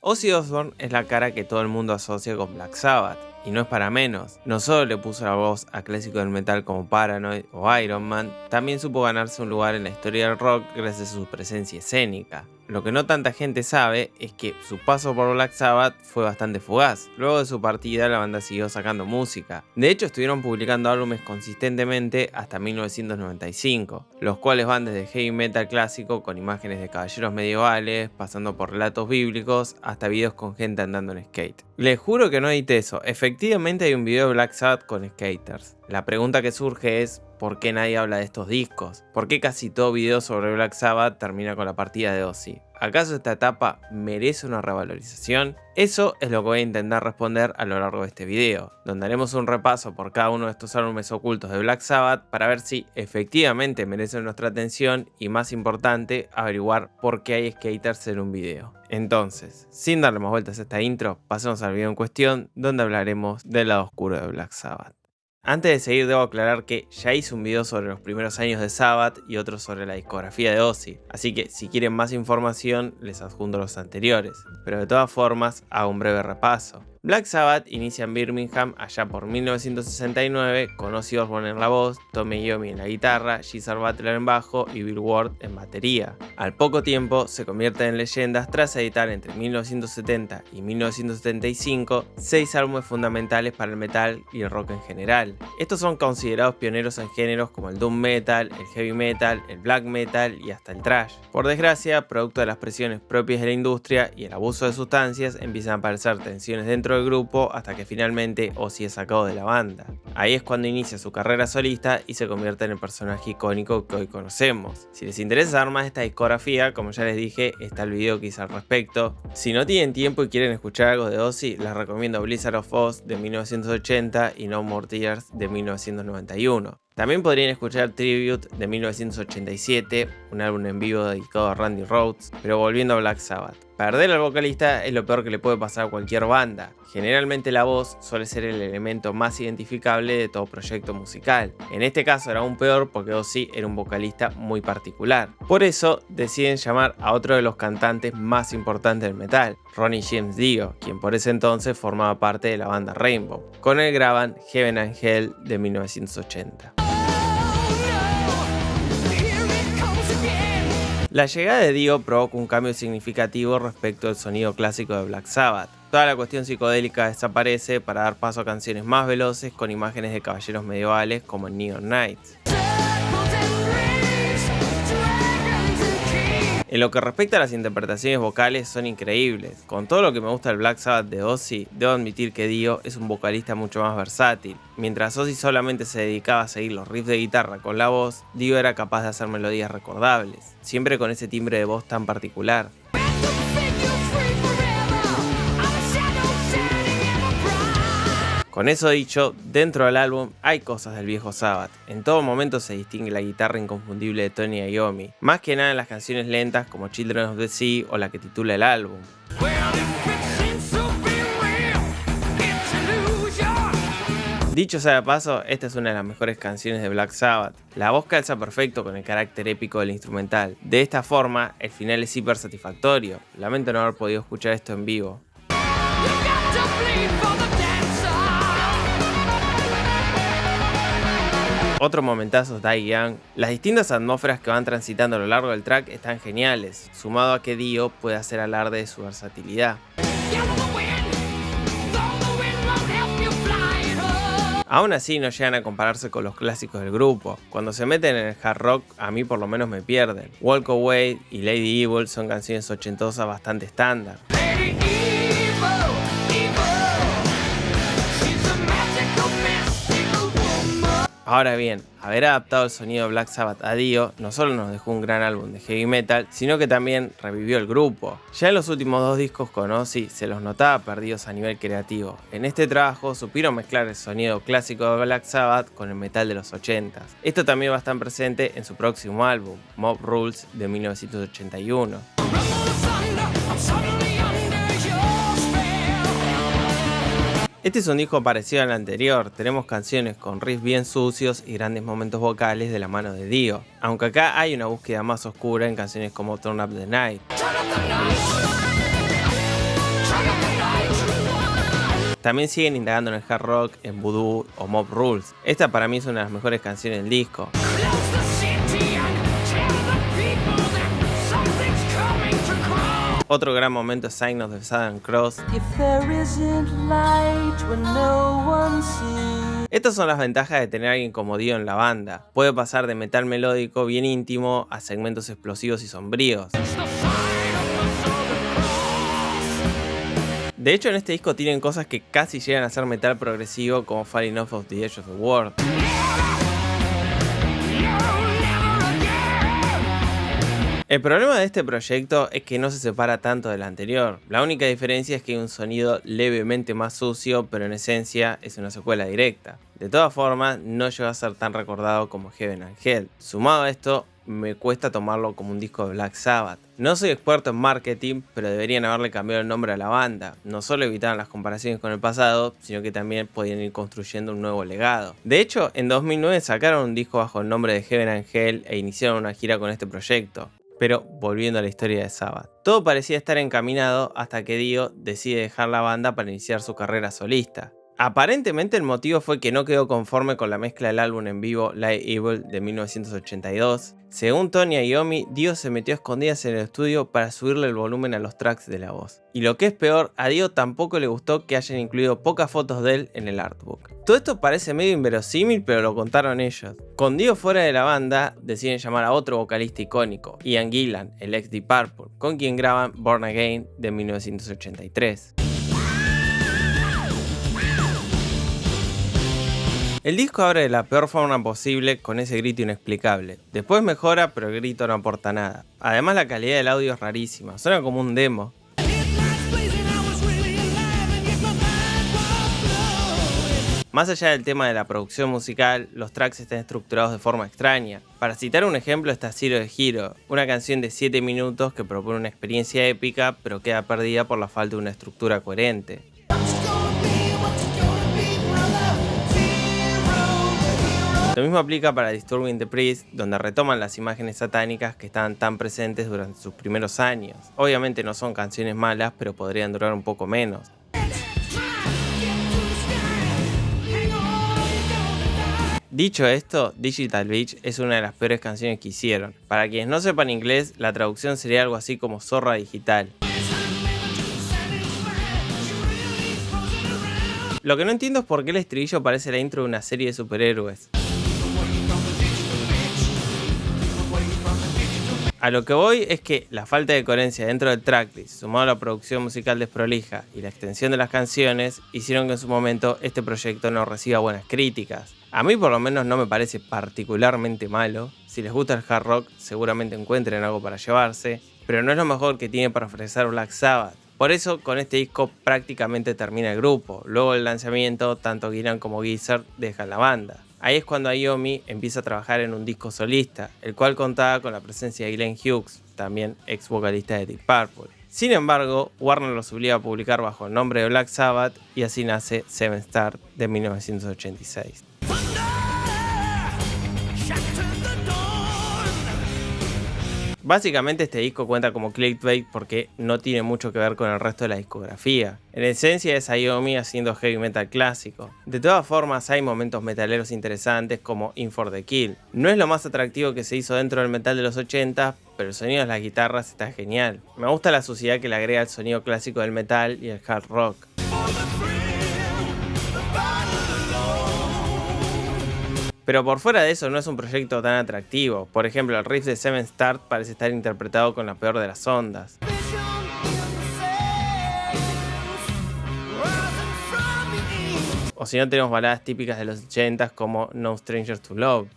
Ozzy Osbourne es la cara que todo el mundo asocia con Black Sabbath, y no es para menos. No solo le puso la voz a clásicos del metal como Paranoid o Iron Man, también supo ganarse un lugar en la historia del rock gracias a su presencia escénica. Lo que no tanta gente sabe es que su paso por Black Sabbath fue bastante fugaz. Luego de su partida, la banda siguió sacando música. De hecho, estuvieron publicando álbumes consistentemente hasta 1995, los cuales van desde heavy metal clásico con imágenes de caballeros medievales, pasando por relatos bíblicos, hasta videos con gente andando en skate. Les juro que no edité eso, efectivamente hay un video de Black Sabbath con skaters. La pregunta que surge es, ¿por qué nadie habla de estos discos? ¿Por qué casi todo video sobre Black Sabbath termina con la partida de Ozzy? ¿Acaso esta etapa merece una revalorización? Eso es lo que voy a intentar responder a lo largo de este video, donde haremos un repaso por cada uno de estos álbumes ocultos de Black Sabbath para ver si efectivamente merecen nuestra atención y, más importante, averiguar por qué hay skaters en un video. Entonces, sin darle más vueltas a esta intro, pasemos al video en cuestión, donde hablaremos del lado oscuro de Black Sabbath. Antes de seguir, debo aclarar que ya hice un video sobre los primeros años de Sabbath y otro sobre la discografía de Ozzy, así que si quieren más información les adjunto los anteriores, pero de todas formas hago un breve repaso. Black Sabbath inicia en Birmingham allá por 1969 con Ozzy Osbourne en la voz, Tommy Iommi en la guitarra, Geezer Butler en bajo y Bill Ward en batería. Al poco tiempo se convierten en leyendas tras editar entre 1970 y 1975 6 álbumes fundamentales para el metal y el rock en general. Estos son considerados pioneros en géneros como el doom metal, el heavy metal, el black metal y hasta el thrash. Por desgracia, producto de las presiones propias de la industria y el abuso de sustancias, empiezan a aparecer tensiones dentro del grupo hasta que finalmente Ozzy es sacado de la banda. Ahí es cuando inicia su carrera solista y se convierte en el personaje icónico que hoy conocemos. Si les interesa saber más de esta discografía, como ya les dije, está el video que hice al respecto. Si no tienen tiempo y quieren escuchar algo de Ozzy, les recomiendo Blizzard of Ozz de 1980 y No More Tears de 1991. También podrían escuchar Tribute de 1987, un álbum en vivo dedicado a Randy Rhoads, pero volviendo a Black Sabbath. Perder al vocalista es lo peor que le puede pasar a cualquier banda. Generalmente la voz suele ser el elemento más identificable de todo proyecto musical. En este caso era aún peor porque Ozzy era un vocalista muy particular. Por eso deciden llamar a otro de los cantantes más importantes del metal, Ronnie James Dio, quien por ese entonces formaba parte de la banda Rainbow. Con él graban Heaven and Hell de 1980. La llegada de Dio provoca un cambio significativo respecto al sonido clásico de Black Sabbath. Toda la cuestión psicodélica desaparece para dar paso a canciones más veloces con imágenes de caballeros medievales como en Neon Knights. En lo que respecta a las interpretaciones vocales, son increíbles. Con todo lo que me gusta del Black Sabbath de Ozzy, debo admitir que Dio es un vocalista mucho más versátil. Mientras Ozzy solamente se dedicaba a seguir los riffs de guitarra con la voz, Dio era capaz de hacer melodías recordables, siempre con ese timbre de voz tan particular. Con eso dicho, dentro del álbum hay cosas del viejo Sabbath. En todo momento se distingue la guitarra inconfundible de Tony Iommi, más que nada en las canciones lentas como Children of the Sea o la que titula el álbum. Dicho sea de paso, esta es una de las mejores canciones de Black Sabbath. La voz calza perfecto con el carácter épico del instrumental. De esta forma, el final es hiper satisfactorio. Lamento no haber podido escuchar esto en vivo. Otro momentazo es Die Young. Las distintas atmósferas que van transitando a lo largo del track están geniales, sumado a que Dio puede hacer alarde de su versatilidad. Aún así no llegan a compararse con los clásicos del grupo. Cuando se meten en el hard rock, a mí por lo menos me pierden. Walk Away y Lady Evil son canciones ochentosas bastante estándar. Ahora bien, haber adaptado el sonido de Black Sabbath a Dio no solo nos dejó un gran álbum de heavy metal, sino que también revivió el grupo. Ya en los últimos 2 discos con Ozzy se los notaba perdidos a nivel creativo. En este trabajo supieron mezclar el sonido clásico de Black Sabbath con el metal de los 80s. Esto también va a estar presente en su próximo álbum, Mob Rules de 1981. Este es un disco parecido al anterior, tenemos canciones con riffs bien sucios y grandes momentos vocales de la mano de Dio, aunque acá hay una búsqueda más oscura en canciones como Turn Up the Night. También siguen indagando en el hard rock, en Voodoo o Mob Rules. Esta para mí es una de las mejores canciones del disco. Otro gran momento es Sign of the Southern Cross. Estas son las ventajas de tener a alguien como Dio en la banda. Puede pasar de metal melódico bien íntimo a segmentos explosivos y sombríos. De hecho, en este disco tienen cosas que casi llegan a ser metal progresivo, como Falling Off of the Edge of the World. El problema de este proyecto es que no se separa tanto del anterior. La única diferencia es que hay un sonido levemente más sucio, pero en esencia es una secuela directa. De todas formas, no llegó a ser tan recordado como Heaven and Hell. Sumado a esto, me cuesta tomarlo como un disco de Black Sabbath. No soy experto en marketing, pero deberían haberle cambiado el nombre a la banda. No solo evitaron las comparaciones con el pasado, sino que también podían ir construyendo un nuevo legado. De hecho, en 2009 sacaron un disco bajo el nombre de Heaven and Hell e iniciaron una gira con este proyecto. Pero volviendo a la historia de Sabbath, todo parecía estar encaminado hasta que Dio decide dejar la banda para iniciar su carrera solista. Aparentemente el motivo fue que no quedó conforme con la mezcla del álbum en vivo Live Evil de 1982. Según Tony Iommi, Dio se metió a escondidas en el estudio para subirle el volumen a los tracks de la voz. Y lo que es peor, a Dio tampoco le gustó que hayan incluido pocas fotos de él en el artbook. Todo esto parece medio inverosímil, pero lo contaron ellos. Con Dio fuera de la banda, deciden llamar a otro vocalista icónico, Ian Gillan, el ex Deep Purple, con quien graban Born Again de 1983. El disco abre de la peor forma posible con ese grito inexplicable. Después mejora, pero el grito no aporta nada. Además, la calidad del audio es rarísima, suena como un demo. Más allá del tema de la producción musical, los tracks están estructurados de forma extraña. Para citar un ejemplo está Zero de Hero, una canción de 7 minutos que propone una experiencia épica, pero queda perdida por la falta de una estructura coherente. Lo mismo aplica para Disturbing the Priest, donde retoman las imágenes satánicas que estaban tan presentes durante sus primeros años. Obviamente no son canciones malas, pero podrían durar un poco menos. Dicho esto, Digital Beach es una de las peores canciones que hicieron. Para quienes no sepan inglés, la traducción sería algo así como zorra digital. Lo que no entiendo es por qué el estribillo parece la intro de una serie de superhéroes. A lo que voy es que la falta de coherencia dentro del tracklist, sumado a la producción musical desprolija y la extensión de las canciones, hicieron que en su momento este proyecto no reciba buenas críticas. A mí por lo menos no me parece particularmente malo. Si les gusta el hard rock seguramente encuentren algo para llevarse, pero no es lo mejor que tiene para ofrecer Black Sabbath. Por eso con este disco prácticamente termina el grupo. Luego del lanzamiento, tanto Gillan como Geezer dejan la banda. Ahí es cuando Iommi empieza a trabajar en un disco solista, el cual contaba con la presencia de Glenn Hughes, también ex vocalista de Deep Purple. Sin embargo, Warner los obliga a publicar bajo el nombre de Black Sabbath y así nace Seven Stars de 1986. Básicamente este disco cuenta como clickbait porque no tiene mucho que ver con el resto de la discografía. En esencia es Iommi haciendo heavy metal clásico. De todas formas hay momentos metaleros interesantes como In for the Kill. No es lo más atractivo que se hizo dentro del metal de los 80, pero el sonido de las guitarras está genial. Me gusta la suciedad que le agrega el sonido clásico del metal y el hard rock. Pero por fuera de eso no es un proyecto tan atractivo. Por ejemplo, el riff de Seven Stars parece estar interpretado con la peor de las ondas. O si no, tenemos baladas típicas de los 80s como No Strangers to Love.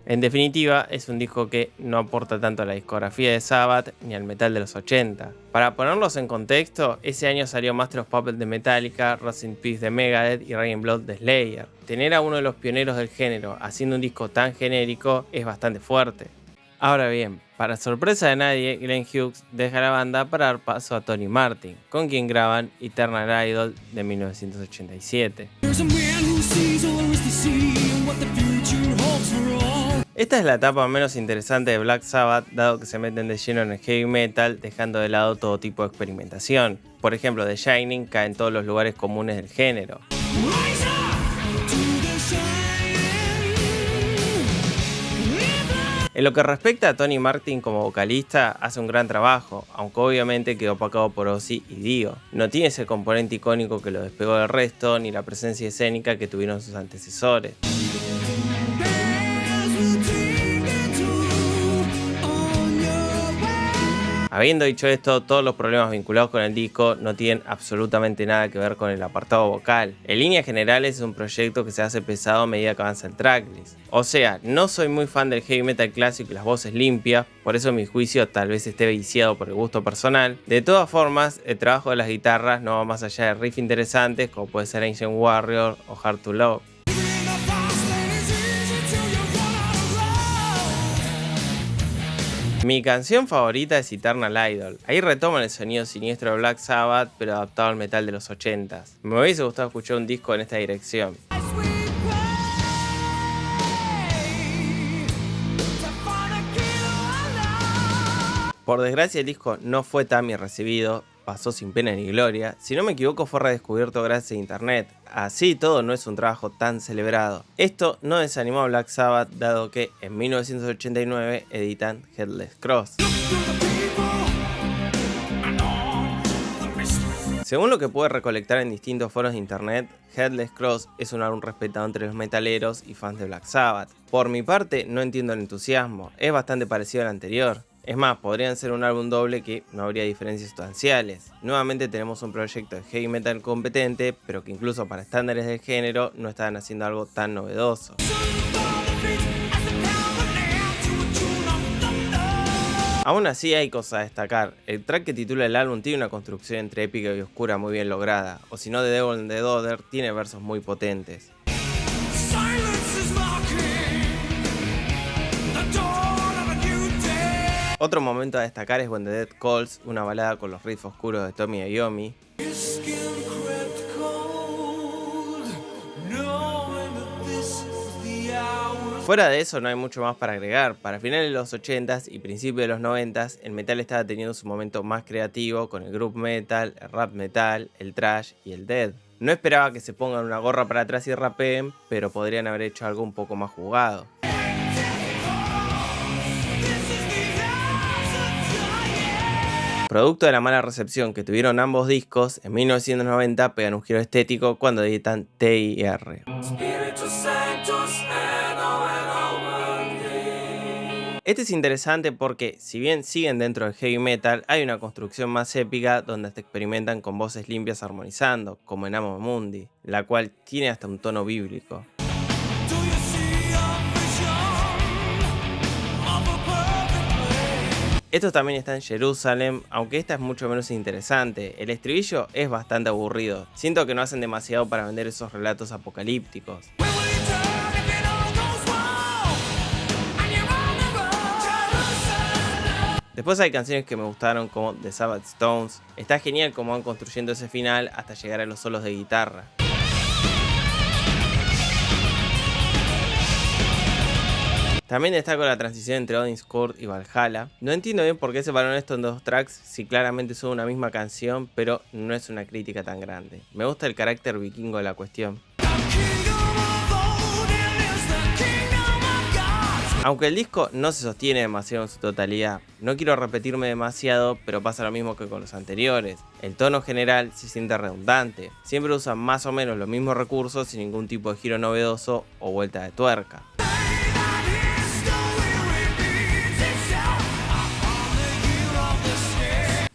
En definitiva, es un disco que no aporta tanto a la discografía de Sabbath ni al metal de los 80. Para ponerlos en contexto, ese año salió Master of Puppets de Metallica, Rust in Peace de Megadeth y Raging Blood de Slayer. Tener a uno de los pioneros del género haciendo un disco tan genérico es bastante fuerte. Ahora bien, para sorpresa de nadie, Glenn Hughes deja la banda para dar paso a Tony Martin, con quien graban Eternal Idol de 1987. Esta es la etapa menos interesante de Black Sabbath, dado que se meten de lleno en el heavy metal, dejando de lado todo tipo de experimentación. Por ejemplo, The Shining cae en todos los lugares comunes del género. En lo que respecta a Tony Martin como vocalista, hace un gran trabajo, aunque obviamente quedó opacado por Ozzy y Dio. No tiene ese componente icónico que lo despegó del resto, ni la presencia escénica que tuvieron sus antecesores. Habiendo dicho esto, todos los problemas vinculados con el disco no tienen absolutamente nada que ver con el apartado vocal. En líneas generales es un proyecto que se hace pesado a medida que avanza el tracklist. O sea, no soy muy fan del heavy metal clásico y las voces limpias, por eso mi juicio tal vez esté viciado por el gusto personal. De todas formas, el trabajo de las guitarras no va más allá de riffs interesantes como puede ser Ancient Warrior o Hard to Love. Mi canción favorita es Eternal Idol. Ahí retoman el sonido siniestro de Black Sabbath, pero adaptado al metal de los 80s. Me hubiese gustado escuchar un disco en esta dirección. Por desgracia el disco no fue tan bien recibido, pasó sin pena ni gloria. Si no me equivoco fue redescubierto gracias a internet. Así todo no es un trabajo tan celebrado. Esto no desanimó a Black Sabbath, dado que en 1989 editan Headless Cross. Según lo que pude recolectar en distintos foros de internet, Headless Cross es un álbum respetado entre los metaleros y fans de Black Sabbath. Por mi parte no entiendo el entusiasmo, es bastante parecido al anterior. Es más, podrían ser un álbum doble que no habría diferencias sustanciales. Nuevamente tenemos un proyecto de heavy metal competente, pero que incluso para estándares del género no estaban haciendo algo tan novedoso. Aún así hay cosas a destacar. El track que titula el álbum tiene una construcción entre épica y oscura muy bien lograda, o si no, The Devil and the Daughter tiene versos muy potentes. Otro momento a destacar es When the Dead Calls, una balada con los riffs oscuros de Tommy Iommi. Fuera de eso no hay mucho más para agregar. Para finales de los 80s y principios de los 90s, el metal estaba teniendo su momento más creativo con el groove metal, el rap metal, el thrash y el death. No esperaba que se pongan una gorra para atrás y rapeen, pero podrían haber hecho algo un poco más jugado. Producto de la mala recepción que tuvieron ambos discos, en 1990 pegan un giro estético cuando editan T.I.R. Este es interesante porque, si bien siguen dentro del heavy metal, hay una construcción más épica donde se experimentan con voces limpias armonizando, como en Amo Mundi, la cual tiene hasta un tono bíblico. Esto también está en Jerusalem, aunque esta es mucho menos interesante. El estribillo es bastante aburrido. Siento que no hacen demasiado para vender esos relatos apocalípticos. Después hay canciones que me gustaron como The Sabbath Stones. Está genial cómo van construyendo ese final hasta llegar a los solos de guitarra. También destaco la transición entre Odin's Court y Valhalla. No entiendo bien por qué separaron esto en dos tracks si claramente son una misma canción, pero no es una crítica tan grande. Me gusta el carácter vikingo de la cuestión. Aunque el disco no se sostiene demasiado en su totalidad, no quiero repetirme demasiado, pero pasa lo mismo que con los anteriores. El tono general se siente redundante, siempre usan más o menos los mismos recursos sin ningún tipo de giro novedoso o vuelta de tuerca.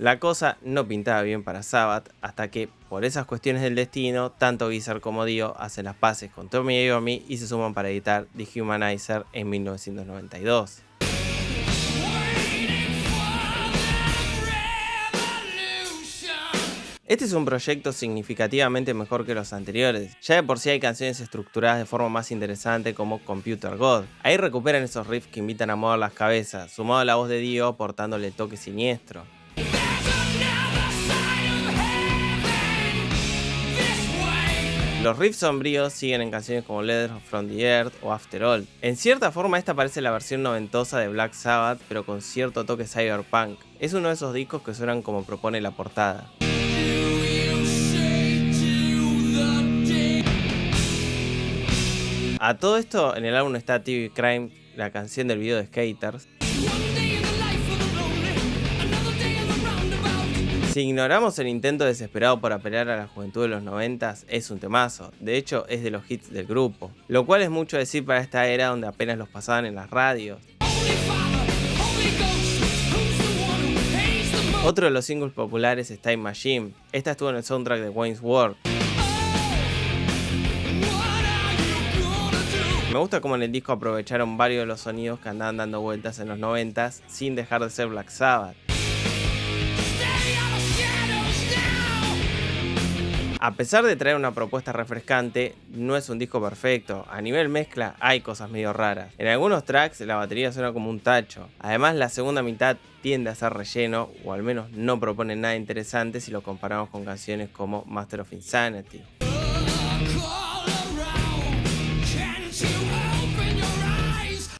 La cosa no pintaba bien para Sabbath hasta que, por esas cuestiones del destino, tanto Geezer como Dio hacen las paces con Tommy Iommi y se suman para editar The Humanizer en 1992. Este es un proyecto significativamente mejor que los anteriores, ya de por sí hay canciones estructuradas de forma más interesante como Computer God. Ahí recuperan esos riffs que invitan a mover las cabezas, sumado a la voz de Dio aportándole el toque siniestro. Los riffs sombríos siguen en canciones como Letters from the Earth o After All. En cierta forma esta parece la versión noventosa de Black Sabbath, pero con cierto toque cyberpunk. Es uno de esos discos que suenan como propone la portada. A todo esto, en el álbum está TV Crime, la canción del video de Skaters. Si ignoramos el intento desesperado por apelar a la juventud de los 90s, es un temazo. De hecho, es de los hits del grupo. Lo cual es mucho decir para esta era donde apenas los pasaban en las radios. Otro de los singles populares es Time Machine. Esta estuvo en el soundtrack de Wayne's World. Me gusta cómo en el disco aprovecharon varios de los sonidos que andaban dando vueltas en los 90s sin dejar de ser Black Sabbath. A pesar de traer una propuesta refrescante, no es un disco perfecto. A nivel mezcla hay cosas medio raras. En algunos tracks la batería suena como un tacho. Además la segunda mitad tiende a ser relleno, o al menos no propone nada interesante si lo comparamos con canciones como Master of Insanity.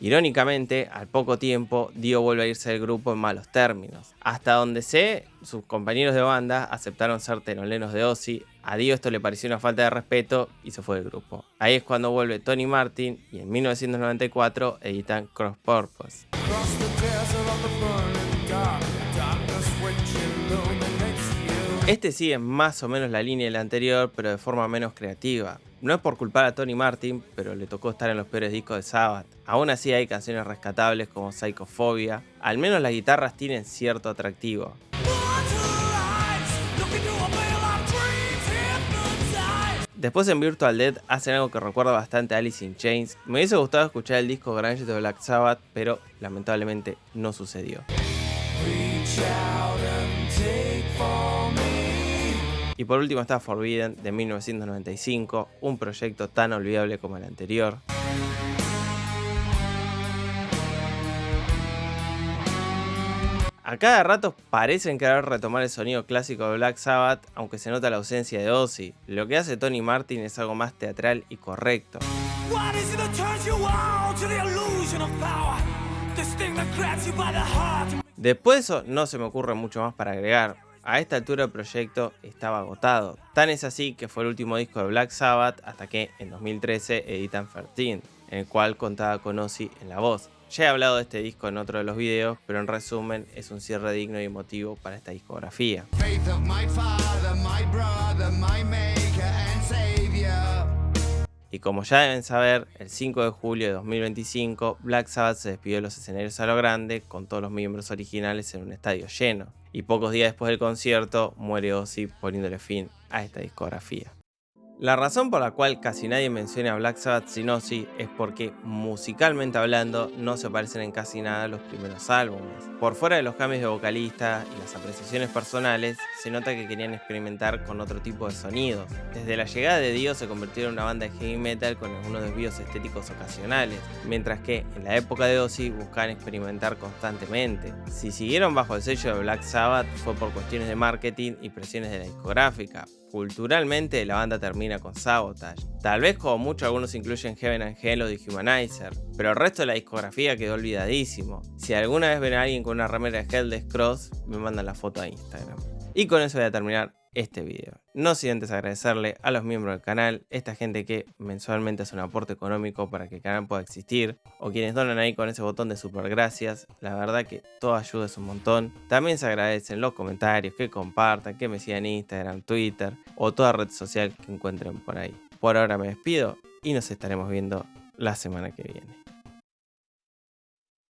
Irónicamente, al poco tiempo, Dio vuelve a irse del grupo en malos términos. Hasta donde sé, sus compañeros de banda aceptaron ser teloneros de Ozzy. A Dio esto le pareció una falta de respeto y se fue del grupo. Ahí es cuando vuelve Tony Martin y en 1994 editan Cross Purpose. Este sigue más o menos la línea del anterior, pero de forma menos creativa. No es por culpar a Tony Martin, pero le tocó estar en los peores discos de Sabbath. Aún así hay canciones rescatables como Psychophobia. Al menos las guitarras tienen cierto atractivo. Después en Virtual Dead hacen algo que recuerda bastante a Alice in Chains. Me hubiese gustado escuchar el disco grunge de Black Sabbath, pero lamentablemente no sucedió. Y por último está Forbidden de 1995, un proyecto tan olvidable como el anterior. A cada rato parecen querer retomar el sonido clásico de Black Sabbath, aunque se nota la ausencia de Ozzy. Lo que hace Tony Martin es algo más teatral y correcto. Después de eso no se me ocurre mucho más para agregar. A esta altura el proyecto estaba agotado. Tan es así que fue el último disco de Black Sabbath hasta que en 2013 editan 13, en el cual contaba con Ozzy en la voz. Ya he hablado de este disco en otro de los videos, pero en resumen es un cierre digno y emotivo para esta discografía. Y como ya deben saber, el 5 de julio de 2025, Black Sabbath se despidió de los escenarios a lo grande con todos los miembros originales en un estadio lleno. Y pocos días después del concierto, muere Ozzy poniéndole fin a esta discografía. La razón por la cual casi nadie menciona a Black Sabbath sin Ozzy es porque, musicalmente hablando, no se parecen en casi nada a los primeros álbumes. Por fuera de los cambios de vocalista y las apreciaciones personales, se nota que querían experimentar con otro tipo de sonidos. Desde la llegada de Dio se convirtieron en una banda de heavy metal con algunos desvíos estéticos ocasionales, mientras que en la época de Ozzy buscaban experimentar constantemente. Si siguieron bajo el sello de Black Sabbath fue por cuestiones de marketing y presiones de la discográfica. Culturalmente la banda termina con Sabotage. Tal vez como mucho algunos incluyen Heaven and Hell o Dehumanizer, pero el resto de la discografía quedó olvidadísimo. Si alguna vez ven a alguien con una remera de Helldivers Cross, me mandan la foto a Instagram. Y con eso voy a terminar este video. No sin antes agradecerle a los miembros del canal, esta gente que mensualmente hace un aporte económico para que el canal pueda existir, o quienes donan ahí con ese botón de super gracias. La verdad que toda ayuda es un montón. También se agradecen los comentarios, que compartan, que me sigan en Instagram, Twitter o toda red social que encuentren por ahí. Por ahora me despido y nos estaremos viendo la semana que viene.